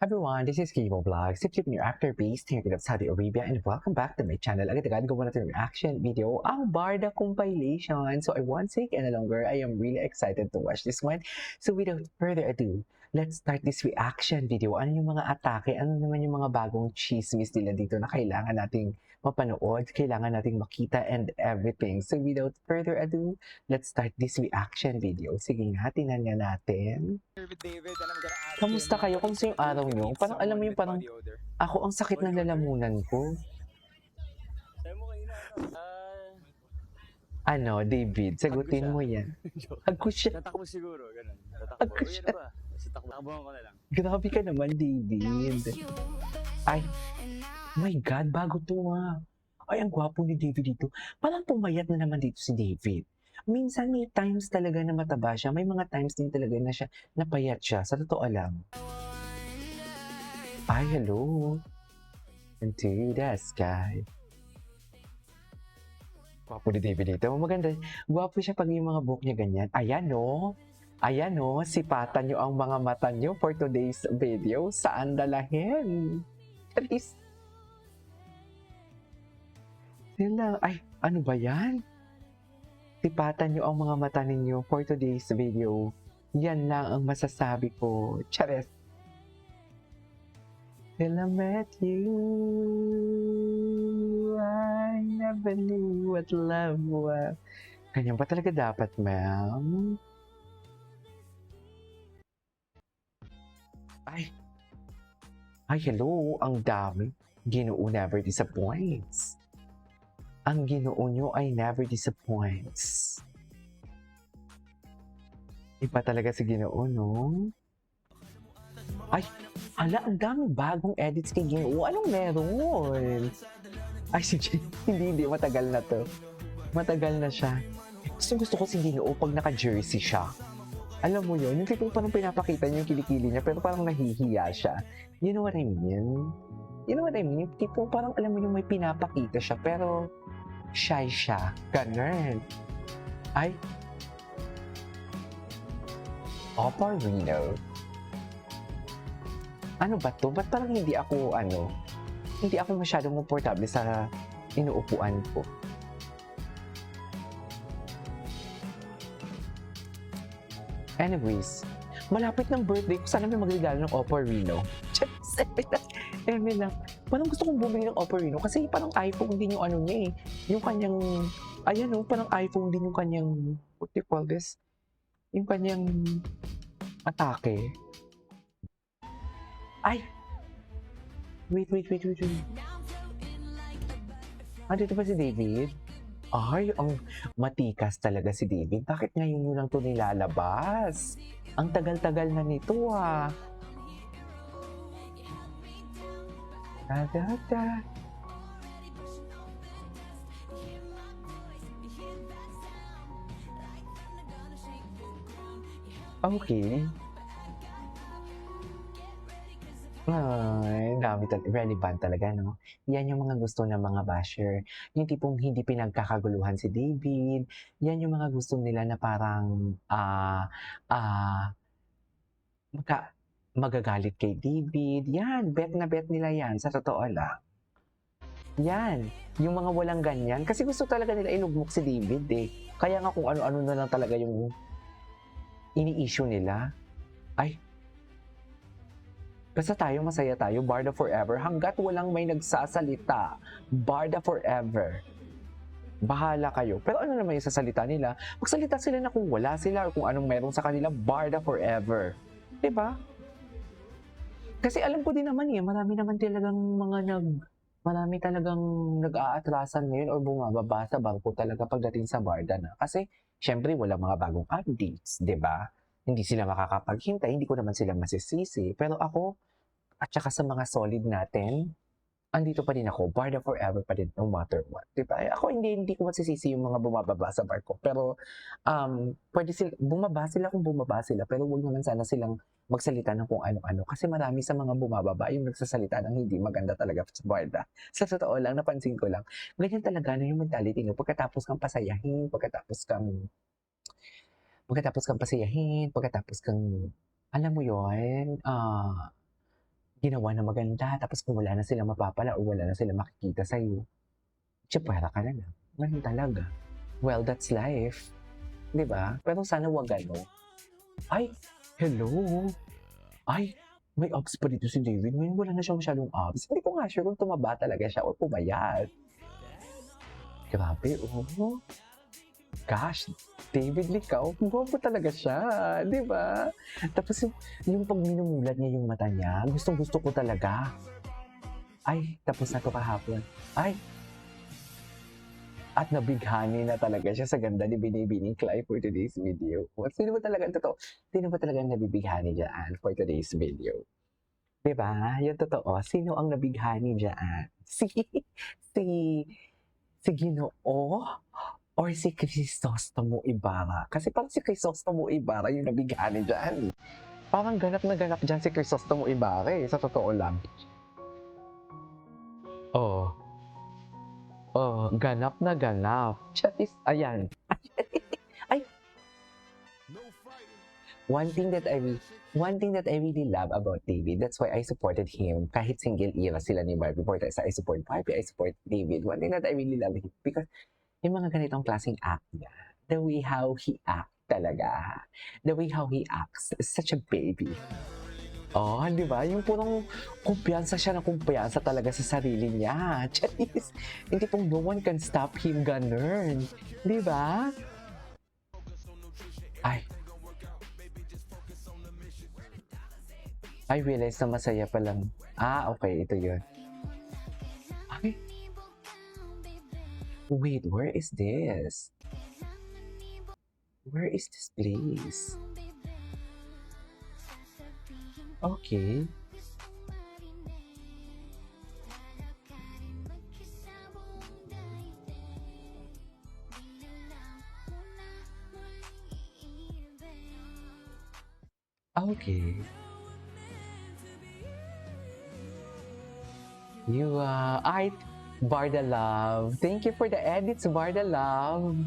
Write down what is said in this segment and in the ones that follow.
Everyone, this is Kibo Vlog, Sip your actor based here in Saudi Arabia, and welcome back to my channel. Agad-agad gawa natin yung reaction video, ang Barda compilation. So I won't take any longer. I am really excited to watch this one. So without further ado, let's start this reaction video. Ano yung mga atake? Ano naman yung mga bagong chismis nila dito na kailangan nating mapanood, kailangan nating makita and everything. So without further ado, let's start this reaction video. Sige nga, tingnan nga natin. With David, and I'm gonna ask Kamusta him kayo? what Kamusta is yung araw to nyo? meet Parang alam mo someone yung with parang body odor. ako ang sakit ng lalamunan ko. Sabi mo kayo na Ano, David, sagutin mo yan. Hag ko siya. tatakbo siguro, ganun. Hag Tatakbo. ko Uy, siya. ano ba? Basta takbuhan ko na lang. Grabe ka naman, David. Ay, my God, bago to Ay, ang gwapo ni David dito. Parang pumayat na naman dito si David. Minsan may times talaga na mataba siya. May mga times din talaga na siya napayat siya. Sa totoo lang. Ay, hello. Into the sky. Gwapo ni David dito. Maganda. Gwapo siya pag yung mga buhok niya ganyan. Ayan, no? Ayan, no? Sipatan nyo ang mga mata nyo for today's video. Saan dalahin? Please. Sila. Ay, ano ba yan? Sipatan nyo ang mga mata ninyo for today's video. Yan lang ang masasabi ko. Chares. Till I met you, I never knew what love was. Ganyan ba talaga dapat, ma'am? Ay, hello, ang dami. Ginoo never disappoints. Ang Ginoo nyo ay never disappoints. Iba talaga si Ginoo, no? Ay, ala, ang daming bagong edits kay Ginoo. Anong meron? Ay, sige, hindi, matagal na to. Matagal na siya. Gusto ko si Ginoo pag naka-jersey siya. Alam mo yun, yung tipong parang pinapakita niya yung kilikili niya, pero parang nahihiya siya. You know what I mean? You know what I mean? Yung tipong parang alam mo yung may pinapakita siya, pero shy siya. Ganun. Ay. Opa Reno. Ano ba to? Ba't parang hindi ako masyadong komportable sa inuupuan ko? Anyways, malapit ng birthday ko. Sana may magregalo ng Oppo Reno. Eme lang. Parang gusto kong bumili ng Oppo Reno kasi parang iPhone din yung ano niya eh. Yung kanyang, ayan o, parang iPhone din yung kanyang, what do you call this? Yung kanyang atake. Ay! Wait. Dito ba si David? Ay, ang matikas talaga si David. Bakit ngayon yun lang ito nilalabas? Ang tagal-tagal na nito Da. Okay. Ay, relevant talaga, no? Yan yung mga gusto ng mga basher. Yung tipong hindi pinagkakaguluhan si David. Yan yung mga gusto nila na parang magagalit kay David. Yan, bet na bet nila yan. Sa totoo lang. Yan, yung mga walang ganyan. Kasi gusto talaga nila ilugmok si David eh. Kaya nga kung ano-ano na lang talaga yung ini-issue nila. Ay, basta tayo, masaya tayo, Barda forever. Hanggat walang may nagsasalita, Barda forever. Bahala kayo. Pero ano naman yung sasalita nila? Magsalita sila na kung wala sila or kung anong meron sa kanila, Barda forever. Diba? Kasi alam ko din naman marami talagang nag-aatrasan ngayon or bumababa sa bangko talaga pagdating sa Barda na. Kasi, syempre, wala mga bagong updates, diba? Hindi sila makakapaghintay, hindi ko naman sila masisisi. Pero ako, at saka sa mga solid natin, andito pa din ako, Barda forever pa din, no matter what. Diba? Ako hindi ko masisisi yung mga bumababa sa barko. Pero, pwede sila, bumaba sila, pero huwag naman sana silang magsalita ng kung ano-ano. Kasi marami sa mga bumababa yung nagsasalita ng hindi maganda talaga sa Barda. Sa totoo lang, napansin ko lang, ganyan talaga na yung mentality nyo. Pagkatapos kang pasayahin, pagkatapos kang, alam mo yun, ginawa na maganda, tapos kung wala na silang mapapala o wala na silang makikita sa'yo, tsapwera ka na lang. Ganun talaga. Well, that's life. 'Di ba? Pero sana wag ano. Ay, hello. Ay, may abs pa dito si David. Ngayon wala na siya masyadong abs. Hindi ko nga sure kung tumaba talaga siya o pumayat. Grabe, oh. Gosh, David Licao, gwapo talaga siya, di ba? Tapos yung pag minumulat niya yung mata niya, gustong-gusto ko talaga. Ay, tapos na to kahapon. Ay, at nabighani na talaga siya sa ganda ni Binibining Clyde for today's video. Sino ba talaga ang totoo? Sino ba talaga ang nabibighani dyan for today's video? Diba? Yung totoo. Sino ang nabighani dyan? Si, si Ginoo? Or si Crisostomo Ibarra? Kasi parang si Crisostomo Ibarra yung nabighani dyan. Parang ganap na ganap dyan si Crisostomo Ibarra sa totoo lang. Oh. Oh, ganap na ganap. Charis, ayan. Ay. One thing that I really love about David, that's why I supported him. Kahit single era sila ni Barbie Porter, I support Barbie, I support David. One thing that I really love him, because yung mga ganitong klaseng act niya, the way how he act talaga, the way how he acts, is such a baby. Oh, di ba? Yung purong kumpiyansa siya na kumpiyansa talaga sa sarili niya. Charis, hindi pong no one can stop him, ganun. Di ba? Ay. I realize na masaya pa lang. Ah, okay. Ito yun. Ay. Wait, where is this? Where is this place? Okay. Okay. You Barda Love. Thank you for the edits, Barda Love.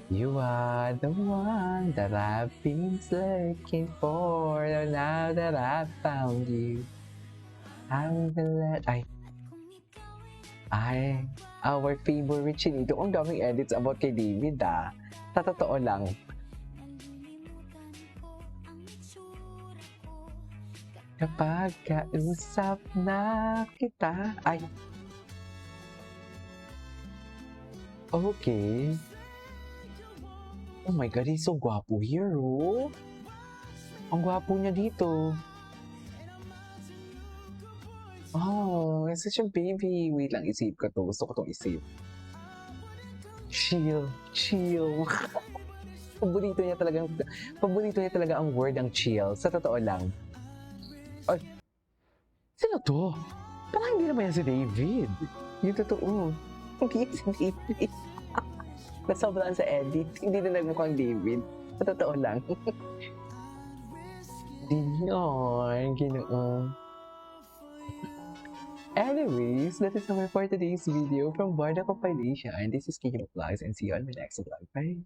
You are the one that I've been looking for. Now that I've found you, I'm gonna let... Ay, our favorite chinito. Ang daming edits about kay David, ah. Sa totoo lang. Kapag kausap na kita. Ay. Okay. Oh my God, he's so gwapo here, oh. Ang gwapo niya dito. Oh, he's such a baby. Wait lang, isip ko to. Gusto ko itong isip. Chill. Chill. Paborito niya talaga ang word ang chill. Sa totoo lang. Ay, sino to? Parang hindi naman yan si David. Yung totoo. Hindi yan si David. Nasobrang sa edit. Hindi na nagmukhang David. Sa totoo lang. Diyon, Ginoo. Anyways, that is all for today's video from Barda Compilation. This is Kiki Vlogs and see you on my next vlog. Bye!